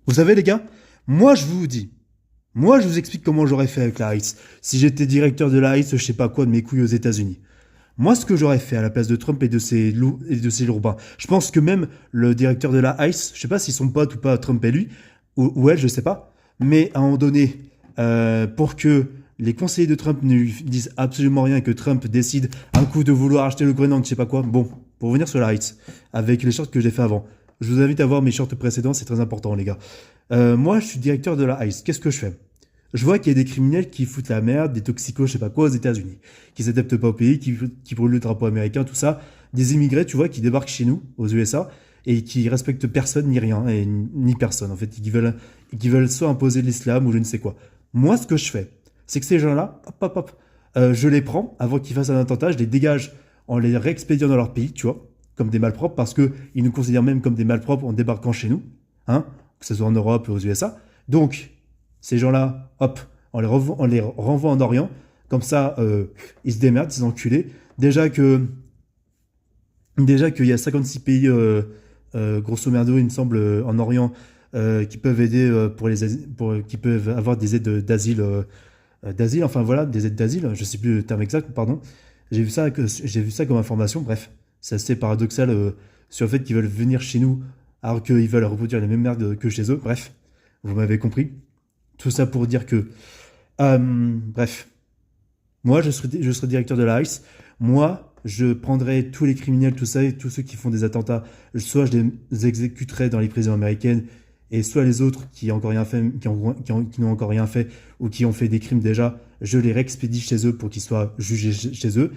Vous savez, les gars, moi, je vous dis, moi, je vous explique comment j'aurais fait avec la ICE. Si j'étais directeur de la ICE, je sais pas quoi, de mes couilles aux États-Unis. Moi, ce que j'aurais fait à la place de Trump et de ses loups et de ses lourbins, je pense que même le directeur de la ICE, je sais pas s'ils sont potes ou pas, Trump et lui, ou elle, je sais pas, mais à un moment donné, pour que les conseillers de Trump ne lui disent absolument rien et que Trump décide un coup de vouloir acheter le Groenland, je sais pas quoi, bon, pour revenir sur la ICE, avec les shorts que j'ai fait avant, je vous invite à voir mes shorts précédents, c'est très important, les gars. Moi, je suis directeur de la ICE, qu'est-ce que je fais? Je vois qu'il y a des criminels qui foutent la merde, des toxicos, je sais pas quoi, aux États-Unis, qui s'adaptent pas au pays, qui brûlent le drapeau américain, tout ça. Des immigrés, tu vois, qui débarquent chez nous, aux USA, et qui respectent personne ni rien, et ni personne, en fait, qui veulent soit imposer l'islam ou je ne sais quoi. Moi, ce que je fais, c'est que ces gens-là, hop, hop, hop, je les prends avant qu'ils fassent un attentat, je les dégage en les réexpédiant dans leur pays, tu vois, comme des malpropres, parce que ils nous considèrent même comme des malpropres en débarquant chez nous, hein, que ce soit en Europe ou aux USA. Donc, ces gens-là, hop, on les renvoie en Orient. Comme ça, ils se démerdent, ces enculés. Déjà que, déjà qu'il y a 56 pays, grosso merdo, il me semble, en Orient, qui peuvent aider qui peuvent avoir des aides d'asile, enfin voilà, des aides d'asile. Je sais plus le terme exact, pardon. J'ai vu ça comme information. Bref, c'est assez paradoxal sur le fait qu'ils veulent venir chez nous alors qu'ils veulent reproduire les mêmes merdes que chez eux. Bref, vous m'avez compris. Tout ça pour dire que, bref, moi je serais directeur de la ICE. Moi, je prendrais tous les criminels, tout ça, et tous ceux qui font des attentats. Soit je les exécuterais dans les prisons américaines, et soit les autres qui n'ont encore rien fait, qui n'ont encore rien fait ou qui ont fait des crimes déjà, je les réexpédie chez eux pour qu'ils soient jugés chez eux.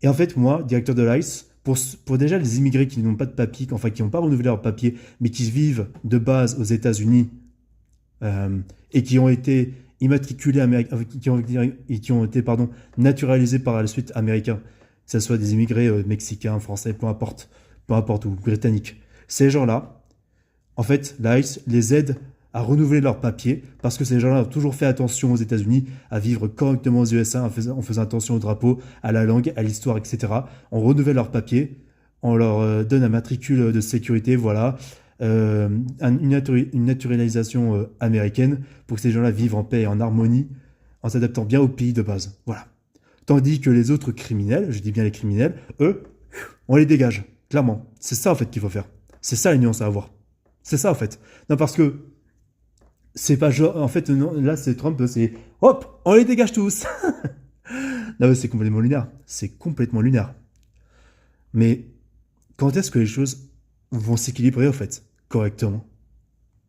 Et en fait, moi, directeur de l'ICE, pour déjà les immigrés qui n'ont pas de papier, enfin qui n'ont pas renouvelé leur papier, mais qui vivent de base aux États-Unis et qui ont été immatriculés qui ont été pardon, naturalisés par la suite américains, que ce soit des immigrés mexicains, français, peu importe, ou britanniques. Ces gens-là, en fait, l'ICE les aide à renouveler leurs papiers parce que ces gens-là ont toujours fait attention aux États-Unis, à vivre correctement aux USA en faisant attention au drapeau, à la langue, à l'histoire, etc. On renouvelle leurs papiers, on leur donne un matricule de sécurité, voilà, une naturalisation américaine pour que ces gens-là vivent en paix et en harmonie en s'adaptant bien au pays de base. Voilà. Tandis que les autres criminels, je dis bien les criminels, eux, on les dégage, clairement. C'est ça en fait qu'il faut faire. C'est ça les nuances à avoir. C'est ça en fait. Non, parce que c'est pas genre. En fait, non, là c'est Trump, c'est hop, on les dégage tous. Non, mais c'est complètement lunaire. C'est complètement lunaire. Mais quand est-ce que les choses vont s'équilibrer en fait, correctement?